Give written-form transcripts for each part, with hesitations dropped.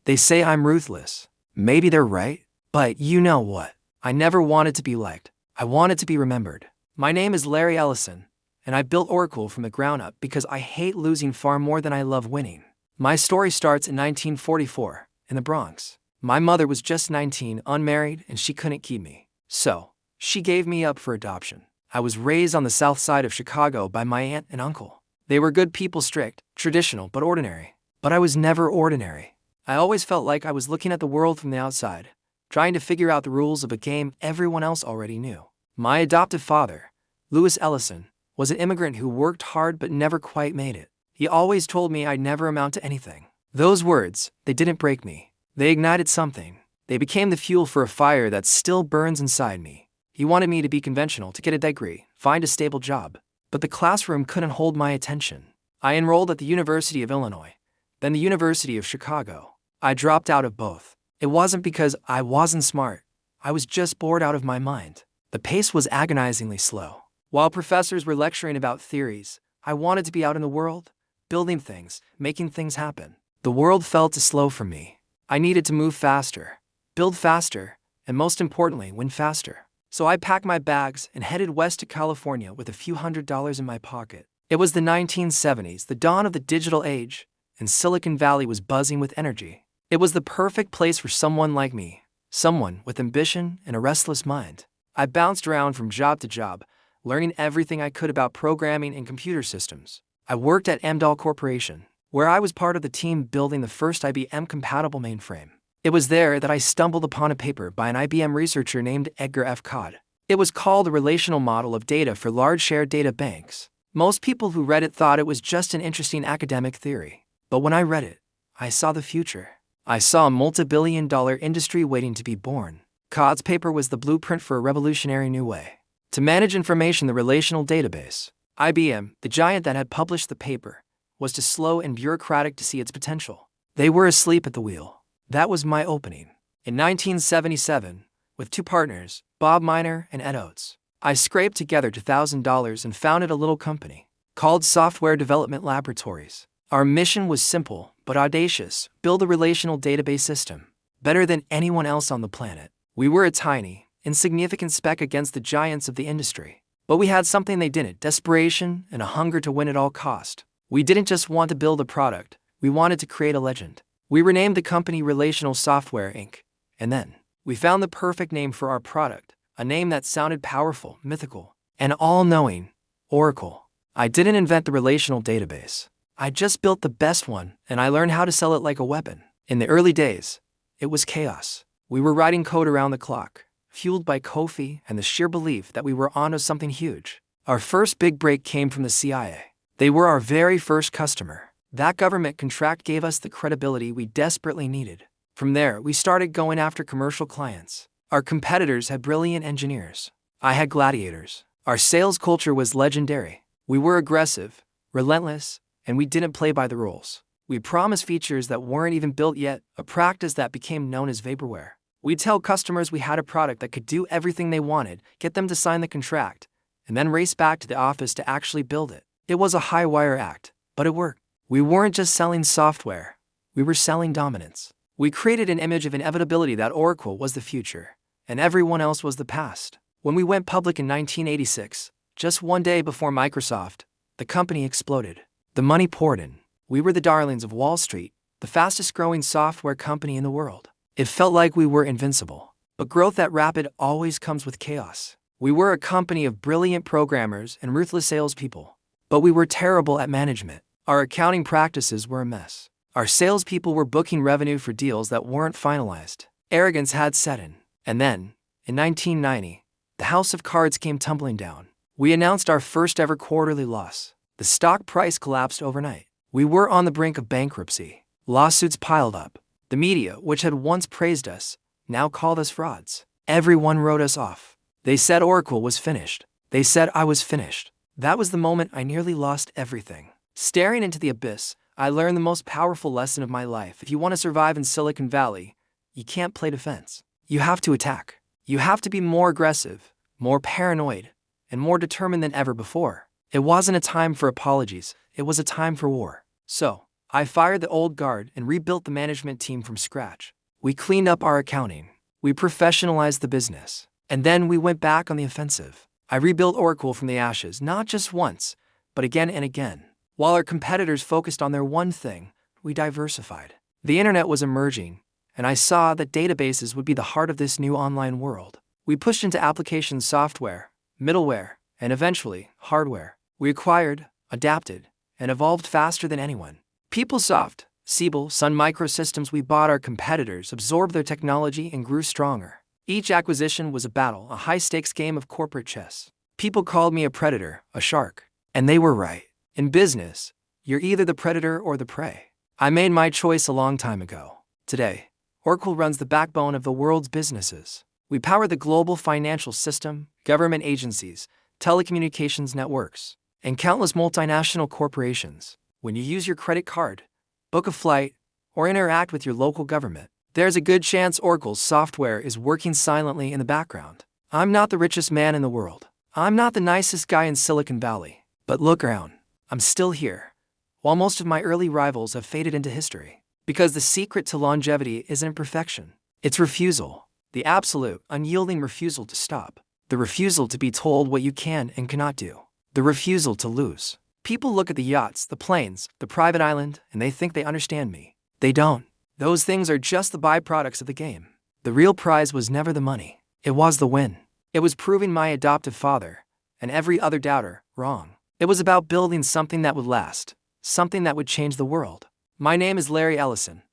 They say I'm ruthless. Maybe they're right, but you know what? I never wanted to be liked. I wanted to be remembered. My name is Larry Ellison, and I built Oracle from the ground up because I hate losing far more than I love winning. My story starts in 1944, in the Bronx. My mother was just 19, unmarried, and she couldn't keep me. So, she gave me up for adoption. I was raised on the south side of Chicago by my aunt and uncle. They were good people, strict, traditional, but ordinary. But I was never ordinary. I always felt like I was looking at the world from the outside, trying to figure out the rules of a game everyone else already knew. My adoptive father, Larry Ellison, was an immigrant who worked hard but never quite made it. He always told me I'd never amount to anything. Those words, they didn't break me. They ignited something. They became the fuel for a fire that still burns inside me. He wanted me to be conventional, to get a degree, find a stable job. But the classroom couldn't hold my attention. I enrolled at the University of Illinois, then the University of Chicago. I dropped out of both. It wasn't because I wasn't smart. I was just bored out of my mind. The pace was agonizingly slow. While professors were lecturing about theories, I wanted to be out in the world, building things, making things happen. The world felt too slow for me. I needed to move faster, build faster, and most importantly, win faster. So I packed my bags and headed west to California with a few $100s in my pocket. It was the 1970s, the dawn of the digital age, and Silicon Valley was buzzing with energy. It was the perfect place for someone like me, someone with ambition and a restless mind. I bounced around from job to job, learning everything I could about programming and computer systems. I worked at Amdahl Corporation, where I was part of the team building the first IBM-compatible mainframe. It was there that I stumbled upon a paper by an IBM researcher named Edgar F. Codd. It was called a relational model of data for large shared data banks. Most people who read it thought it was just an interesting academic theory. But when I read it, I saw the future. I saw a multi-billion-dollar industry waiting to be born. Codd's paper was the blueprint for a revolutionary new way to manage information, the relational database. IBM, the giant that had published the paper, was too slow and bureaucratic to see its potential. They were asleep at the wheel. That was my opening. In 1977, with two partners, Bob Miner and Ed Oates, I scraped together $2,000 and founded a little company called Software Development Laboratories. Our mission was simple but audacious: build a relational database system better than anyone else on the planet. We were a tiny, insignificant speck against the giants of the industry. But we had something they didn't: desperation and a hunger to win at all cost. We didn't just want to build a product, we wanted to create a legend. We renamed the company Relational Software Inc. And then, we found the perfect name for our product, a name that sounded powerful, mythical, and all-knowing: Oracle. I didn't invent the relational database. I just built the best one, and I learned how to sell it like a weapon. In the early days, it was chaos. We were writing code around the clock, fueled by coffee and the sheer belief that we were onto something huge. Our first big break came from the CIA. They were our very first customer. That government contract gave us the credibility we desperately needed. From there, we started going after commercial clients. Our competitors had brilliant engineers. I had gladiators. Our sales culture was legendary. We were aggressive, relentless, and we didn't play by the rules. We promised features that weren't even built yet, a practice that became known as vaporware. We'd tell customers we had a product that could do everything they wanted, get them to sign the contract, and then race back to the office to actually build it. It was a high-wire act, but it worked. We weren't just selling software, we were selling dominance. We created an image of inevitability that Oracle was the future, and everyone else was the past. When we went public in 1986, just one day before Microsoft, the company exploded. The money poured in. We were the darlings of Wall Street, the fastest-growing software company in the world. It felt like we were invincible. But growth that rapid always comes with chaos. We were a company of brilliant programmers and ruthless salespeople, but we were terrible at management. Our accounting practices were a mess. Our salespeople were booking revenue for deals that weren't finalized. Arrogance had set in. And then, in 1990, the house of cards came tumbling down. We announced our first ever quarterly loss. The stock price collapsed overnight. We were on the brink of bankruptcy. Lawsuits piled up. The media, which had once praised us, now called us frauds. Everyone wrote us off. They said Oracle was finished. They said I was finished. That was the moment I nearly lost everything. Staring into the abyss, I learned the most powerful lesson of my life. If you want to survive in Silicon Valley, you can't play defense. You have to attack. You have to be more aggressive, more paranoid, and more determined than ever before. It wasn't a time for apologies. It was a time for war. So, I fired the old guard and rebuilt the management team from scratch. We cleaned up our accounting. We professionalized the business. And then we went back on the offensive. I rebuilt Oracle from the ashes, not just once, but again and again. While our competitors focused on their one thing, we diversified. The internet was emerging, and I saw that databases would be the heart of this new online world. We pushed into application software, middleware, and eventually, hardware. We acquired, adapted, and evolved faster than anyone. PeopleSoft, Siebel, Sun Microsystems, we bought our competitors, absorbed their technology, and grew stronger. Each acquisition was a battle, a high-stakes game of corporate chess. People called me a predator, a shark. And they were right. In business, you're either the predator or the prey. I made my choice a long time ago. Today, Oracle runs the backbone of the world's businesses. We power the global financial system, government agencies, telecommunications networks, and countless multinational corporations. When you use your credit card, book a flight, or interact with your local government, there's a good chance Oracle's software is working silently in the background. I'm not the richest man in the world. I'm not the nicest guy in Silicon Valley. But look around. I'm still here, while most of my early rivals have faded into history. Because the secret to longevity isn't perfection. It's refusal. The absolute, unyielding refusal to stop. The refusal to be told what you can and cannot do. The refusal to lose. People look at the yachts, the planes, the private island, and they think they understand me. They don't. Those things are just the byproducts of the game. The real prize was never the money. It was the win. It was proving my adoptive father, and every other doubter, wrong. It was about building something that would last, something that would change the world. My name is Larry Ellison.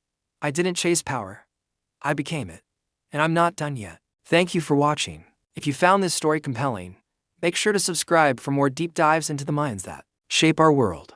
I didn't chase power. I became it. And I'm not done yet. Thank you for watching. If you found this story compelling, make sure to subscribe for more deep dives into the minds that shape our world.